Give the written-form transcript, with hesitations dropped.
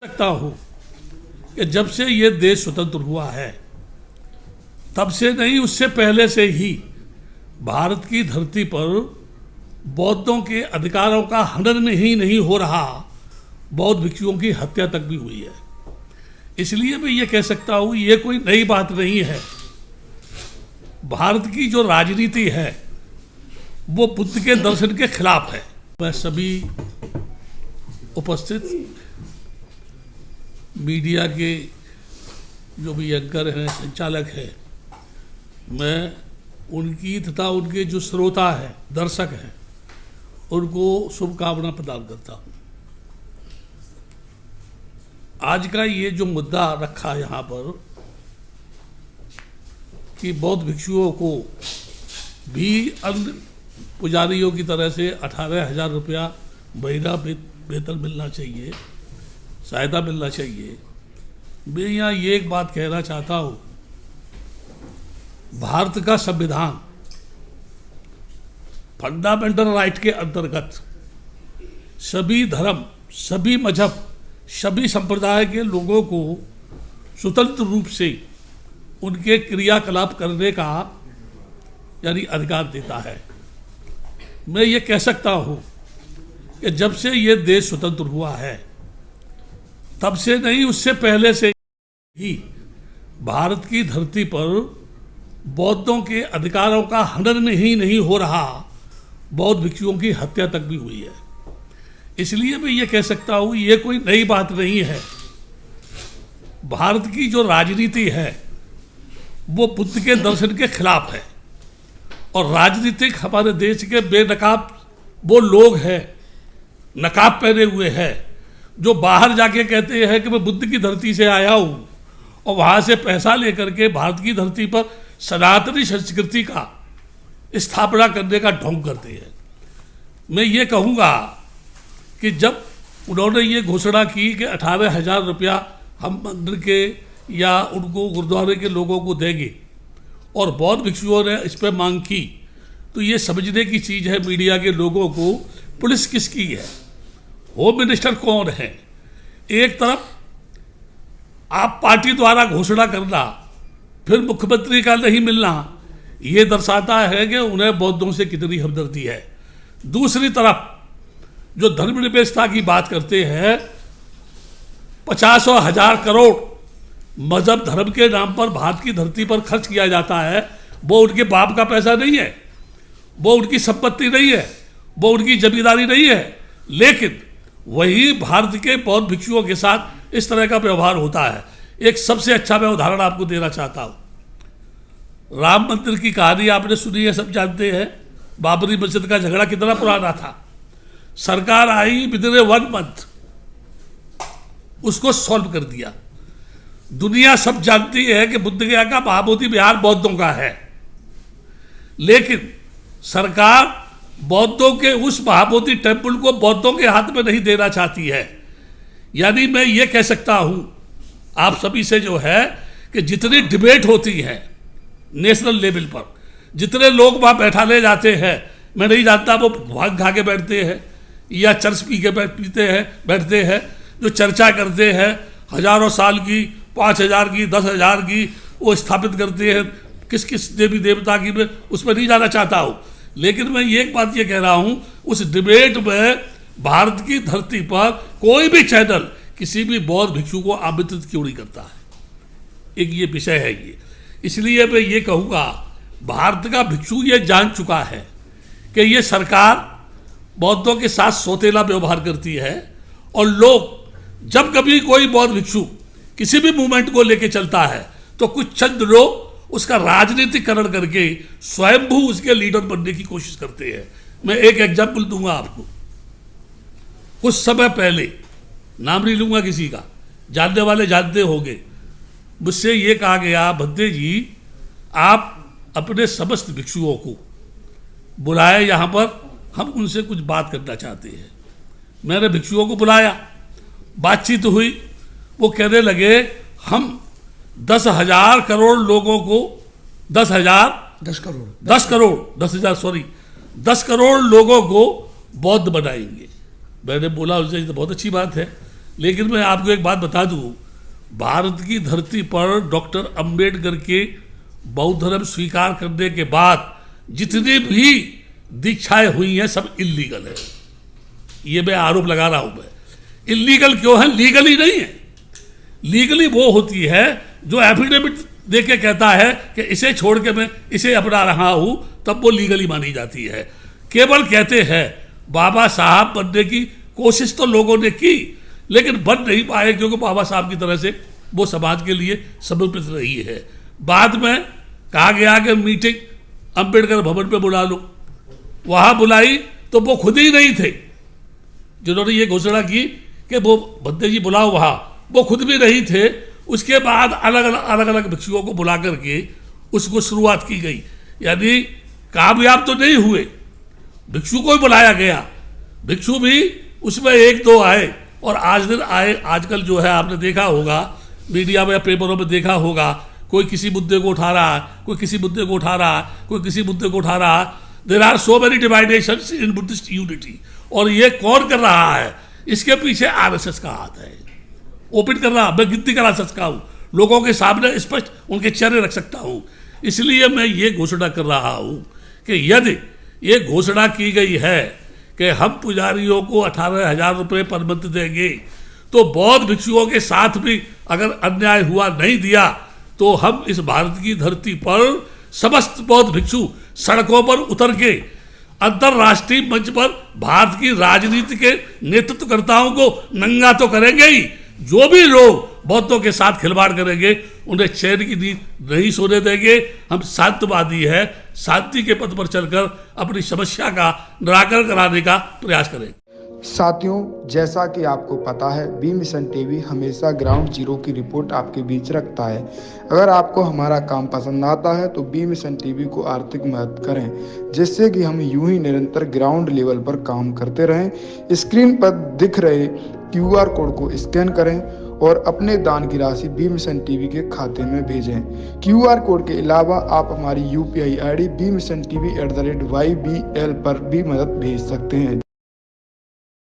सकता हूँ कि जब से ये देश स्वतंत्र हुआ है तब से नहीं, उससे पहले से ही भारत की धरती पर बौद्धों के अधिकारों का हनन ही नहीं हो रहा, बौद्ध भिक्षुओं की हत्या तक भी हुई है। इसलिए मैं ये कह सकता हूँ ये कोई नई बात नहीं है। भारत की जो राजनीति है वो बुद्ध के दर्शन के खिलाफ है। मैं सभी उपस्थित मीडिया के जो भी एंकर हैं, संचालक हैं, मैं उनकी तथा उनके जो श्रोता हैं, दर्शक हैं, उनको शुभकामना प्रदान करता हूँ। आज का ये जो मुद्दा रखा यहाँ पर कि बौद्ध भिक्षुओं को भी अन्य पुजारियों की तरह से 18,000 रुपया महीना वेतन मिलना चाहिए, सहायता मिलना चाहिए। मैं यहाँ ये एक बात कहना चाहता हूँ, भारत का संविधान फंडामेंटल राइट के अंतर्गत सभी धर्म, सभी मजहब, सभी संप्रदाय के लोगों को स्वतंत्र रूप से उनके क्रियाकलाप करने का यानी अधिकार देता है। मैं ये कह सकता हूँ कि जब से ये देश स्वतंत्र हुआ है तब से नहीं, उससे पहले से ही भारत की धरती पर बौद्धों के अधिकारों का हनन ही नहीं हो रहा, बौद्ध भिक्षुओं की हत्या तक भी हुई है। इसलिए मैं ये कह सकता हूँ ये कोई नई बात नहीं है। भारत की जो राजनीति है वो बुद्ध के दर्शन के खिलाफ है और राजनीतिक हमारे देश के बेनकाब वो लोग हैं, नकाब पहने हुए हैं, जो बाहर जाके कहते हैं कि मैं बुद्ध की धरती से आया हूँ और वहाँ से पैसा लेकर के भारत की धरती पर सनातनी संस्कृति का स्थापना करने का ढोंग करते हैं। मैं ये कहूँगा कि जब उन्होंने ये घोषणा की कि 18,000 रुपया हम मंदिर के या उनको गुरुद्वारे के लोगों को देंगे और बौद्ध भिक्षुओं ने इस पर मांग की, तो ये समझने की चीज़ है मीडिया के लोगों को, पुलिस किसकी है, होम मिनिस्टर कौन है। एक तरफ आप पार्टी द्वारा घोषणा करना, फिर मुख्यमंत्री का नहीं मिलना, ये दर्शाता है कि उन्हें बौद्धों से कितनी हमदर्दी है। दूसरी तरफ जो धर्मनिरपेक्षता की बात करते हैं, 50 और 1,000 करोड़ मजहब धर्म के नाम पर भारत की धरती पर खर्च किया जाता है, वो उनके बाप का पैसा नहीं है, वो उनकी संपत्ति नहीं है, वो उनकी जमींदारी नहीं है। लेकिन वही भारत के बौद्ध भिक्षुओं के साथ इस तरह का व्यवहार होता है। एक सबसे अच्छा मैं उदाहरण आपको देना चाहता हूँ। राम मंदिर की कहानी आपने सुनी है, सब जानते हैं। बाबरी मस्जिद का झगड़ा कितना पुराना था। सरकार आई, विदिन 1 मंथ उसको सॉल्व कर दिया। दुनिया सब जानती है कि बुद्ध गया का महाबोधि विहार बौद्धों का है, लेकिन सरकार बौद्धों के उस महाबोधि टेम्पल को बौद्धों के हाथ में नहीं देना चाहती है। यानी मैं ये कह सकता हूँ आप सभी से जो है कि जितनी डिबेट होती है नेशनल लेवल पर, जितने लोग वहाँ बैठाने जाते हैं, मैं नहीं जानता वो भाग खा के बैठते हैं या चर्च पी के बैठते हैं, जो चर्चा करते हैं हजारों साल की, 5,000 की, 10,000 की, वो स्थापित करते हैं किस किस देवी देवता की, मैं उसमें नहीं जाना चाहता हूँ। लेकिन मैं एक बात ये कह रहा हूँ, उस डिबेट में भारत की धरती पर कोई भी चैनल किसी भी बौद्ध भिक्षु को आमंत्रित क्यों नहीं करता है। एक ये विषय है ये। इसलिए मैं ये कहूँगा, भारत का भिक्षु ये जान चुका है कि ये सरकार बौद्धों के साथ सौतेला व्यवहार करती है और लोग जब कभी कोई बौद्ध भिक्षु किसी भी मूवमेंट को लेके चलता है तो कुछ चंद लोग उसका राजनीतिकरण करके स्वयंभू उसके लीडर बनने की कोशिश करते हैं। मैं एक एग्जाम्पल दूंगा आपको। कुछ समय पहले, नाम नहीं लूंगा किसी का, जानने वाले जानते होंगे, मुझसे ये कहा गया, भद्दे जी आप अपने समस्त भिक्षुओं को बुलाए यहाँ पर, हम उनसे कुछ बात करना चाहते हैं। मैंने भिक्षुओं को बुलाया, बातचीत हुई। वो कहने लगे हम 10,000 करोड़ लोगों को 10 करोड़ लोगों को बौद्ध बनाएंगे। मैंने बोला उनसे तो बहुत अच्छी बात है, लेकिन मैं आपको एक बात बता दूं, भारत की धरती पर डॉक्टर अंबेडकर के बौद्ध धर्म स्वीकार करने के बाद जितनी भी दीक्षाएं हुई हैं सब इल्लीगल है। ये मैं आरोप लगा रहा हूं। मैं इल्लीगल क्यों है? लीगली नहीं है। लीगली वो होती है जो एफिडेविट दे के कहता है कि इसे छोड़ के मैं इसे अपना रहा हूं, तब वो लीगली मानी जाती है। केवल कहते हैं बाबा साहब बनने की कोशिश तो लोगों ने की, लेकिन बन नहीं पाए क्योंकि बाबा साहब की तरह से वो समाज के लिए समर्पित रही है। बाद में कहा गया कि मीटिंग अंबेडकर भवन पे बुला लो, वहां बुलाई तो वो खुद ही नहीं थे जिन्होंने ये घोषणा की कि वो भद्दे जी बुलाओ, वहां वो खुद भी नहीं थे। उसके बाद अलग अलग भिक्षुओं को बुला करके उसको शुरुआत की गई, यानी कामयाब तो नहीं हुए। भिक्षु को ही बुलाया गया, भिक्षु भी उसमें एक दो आए और आज दिन आए। आजकल जो है आपने देखा होगा मीडिया में या पेपरों में देखा होगा, कोई किसी मुद्दे को उठा रहा है, कोई किसी मुद्दे को उठा रहा है, कोई किसी मुद्दे को उठा रहा है। There are so many divisions in Buddhist unity. और ये कौन कर रहा है? इसके पीछे आरएसएस का हाथ है। ओपन कर रहा, मैं गिनती करा सकता हूँ, लोगों के सामने स्पष्ट उनके चेहरे रख सकता हूँ। इसलिए मैं ये घोषणा कर रहा हूँ कि यदि ये घोषणा की गई है कि हम पुजारियों को 18,000 रुपये पर मंथ देंगे, तो बौद्ध भिक्षुओं के साथ भी अगर अन्याय हुआ, नहीं दिया, तो हम इस भारत की धरती पर समस्त बौद्ध भिक्षु सड़कों पर उतर के अंतरराष्ट्रीय मंच पर भारत की राजनीति के नेतृत्वकर्ताओं को नंगा तो करेंगे ही। जो भी लोग बौद्धों के साथ खिलवाड़ करेंगे उन्हें चैन की नींद नहीं सोने देंगे। हम शांतिवादी है, शांति के पथ पर चलकर अपनी समस्या का निराकरण कराने का प्रयास करेंगे। साथियों, जैसा कि आपको पता है, बी मिशन टीवी हमेशा ग्राउंड जीरो की रिपोर्ट आपके बीच रखता है। अगर आपको हमारा काम पसंद आता है तो बी मिशन टीवी को आर्थिक मदद करें, जिससे कि हम यूं ही निरंतर ग्राउंड लेवल पर काम करते रहें। स्क्रीन पर दिख रहे QR कोड को स्कैन करें और अपने दान की राशि बी मिशन टीवी के खाते में भेजें। QR कोड के अलावा आप हमारी UPI ID BMissionTV@YBL पर भी मदद भेज सकते हैं।